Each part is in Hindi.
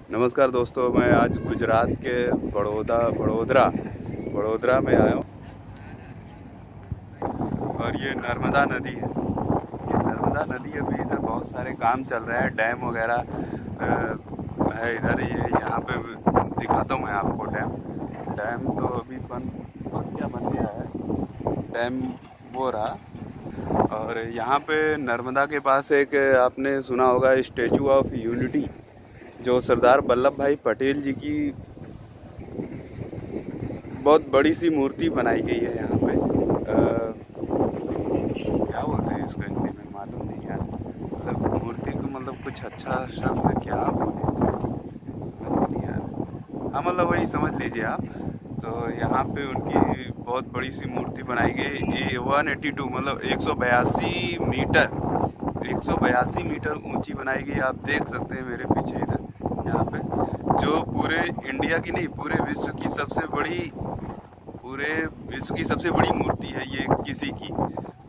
नमस्कार दोस्तों, मैं आज गुजरात के बड़ोदरा में आया हूँ और ये नर्मदा नदी है। ये नर्मदा नदी अभी इधर बहुत सारे काम चल रहे हैं, डैम वगैरह है इधर। ये यहाँ पे दिखाता हूँ मैं आपको डैम तो अभी बन गया है डैम, वो रहा। और यहाँ पे नर्मदा के पास एक आपने सुना होगा स्टैचू ऑफ यूनिटी, जो सरदार वल्लभ भाई पटेल जी की बहुत बड़ी सी मूर्ति बनाई गई है यहाँ पे। क्या बोलते हैं इसको हिंदी में, मालूम नहीं यार। मतलब मूर्ति को मतलब कुछ अच्छा शब्द क्या बोले, समझ नहीं यार। हाँ मतलब वही समझ लीजिए आप। तो यहाँ पे उनकी बहुत बड़ी सी मूर्ति बनाई गई। ये 182 मतलब 182 मीटर ऊंची बनाई गई। आप देख सकते हैं मेरे पीछे इधर, यहाँ पे, जो पूरे इंडिया की नहीं, पूरे विश्व की सबसे बड़ी मूर्ति है ये किसी की।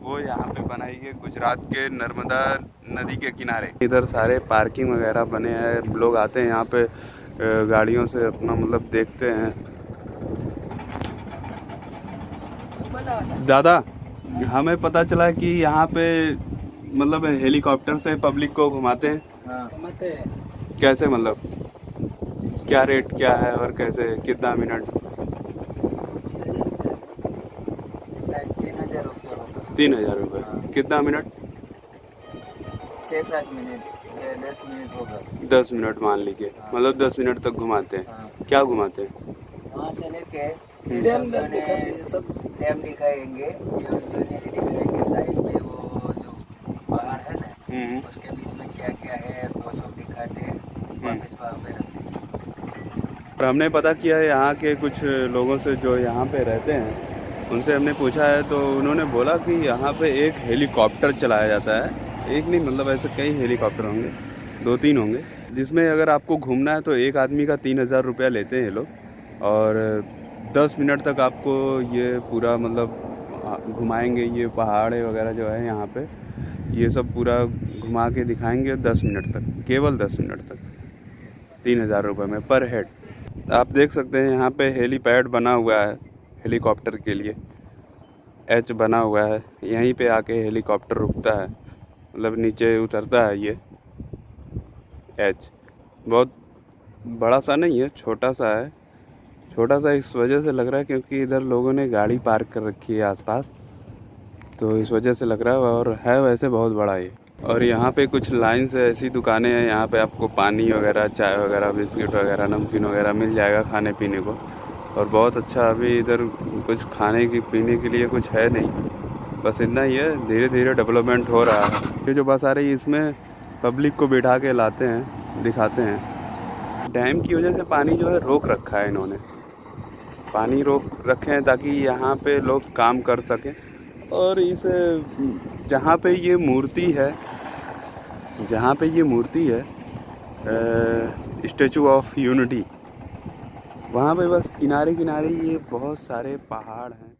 वो यहाँ पे बनाई गई गुजरात के नर्मदा नदी के किनारे। इधर सारे पार्किंग वगैरह बने हैं, लोग आते हैं यहाँ पे गाड़ियों से अपना मतलब देखते हैं। दादा, हमें पता चला कि यहाँ पे मतलब हेलीकॉप्टर से पब्लिक को घुमाते हैं। घुमाते हैं। कैसे, मतलब क्या रेट क्या है और कैसे, कितना मिनट? 3,000 रुपये होगा। 3,000 रुपये। कितना मिनट? 6-7 मिनट या 10 मिनट होगा। 10 मिनट मान लीजिए। मतलब 10 मिनट तक घुमाते हैं। हाँ। क्या घुमाते हैं? वहाँ से लेके डैम दिखाते हैं, सब डैम दिखाएंगे, यूनिटी दिखाएंगे, साइड में वो जो पहाड़ है ना, उसके बीच में क्या क्या है वो सब दिखाते हैं, वापस वहाँ पे रखते हैं। और हमने पता किया है यहाँ के कुछ लोगों से जो यहाँ पे रहते हैं, उनसे हमने पूछा है तो उन्होंने बोला कि यहाँ पे एक हेलीकॉप्टर चलाया जाता है। एक नहीं, मतलब ऐसे कई हेलीकॉप्टर होंगे, 2-3 होंगे, जिसमें अगर आपको घूमना है तो एक आदमी का 3,000 रुपया लेते हैं ये लोग। और 10 मिनट तक आपको ये पूरा मतलब घुमाएंगे। ये पहाड़े वगैरह जो है यहाँ पे, ये सब पूरा घुमा के दिखाएंगे 10 मिनट तक, केवल 10 मिनट तक, 3,000 रुपये में पर हेड। आप देख सकते हैं यहाँ पे हेलीपैड बना हुआ है हेलीकॉप्टर के लिए, एच बना हुआ है। यहीं पे आके हेलीकॉप्टर रुकता है, मतलब नीचे उतरता है। ये एच बहुत बड़ा सा नहीं है, छोटा सा है। छोटा सा इस वजह से लग रहा है क्योंकि इधर लोगों ने गाड़ी पार्क कर रखी है आसपास, तो इस वजह से लग रहा है। और है वैसे बहुत बड़ा ये। और यहाँ पे कुछ लाइन से ऐसी दुकानें हैं, यहाँ पे आपको पानी वगैरह, चाय वगैरह, बिस्किट वगैरह, नमकीन वगैरह मिल जाएगा खाने पीने को। और बहुत अच्छा, अभी इधर कुछ खाने की पीने के लिए कुछ है नहीं, बस इतना ही है। धीरे धीरे डेवलपमेंट हो रहा है। ये जो बस आ रही है इसमें पब्लिक को बिठा के लाते हैं, दिखाते हैं। डैम की वजह से पानी जो है रोक रखा है इन्होंने, पानी रोक रखे हैं ताकि यहाँ पे लोग काम कर सकें। और इस जहाँ पे ये मूर्ति है स्टैचू ऑफ यूनिटी, वहाँ पे बस किनारे किनारे ये बहुत सारे पहाड़ हैं।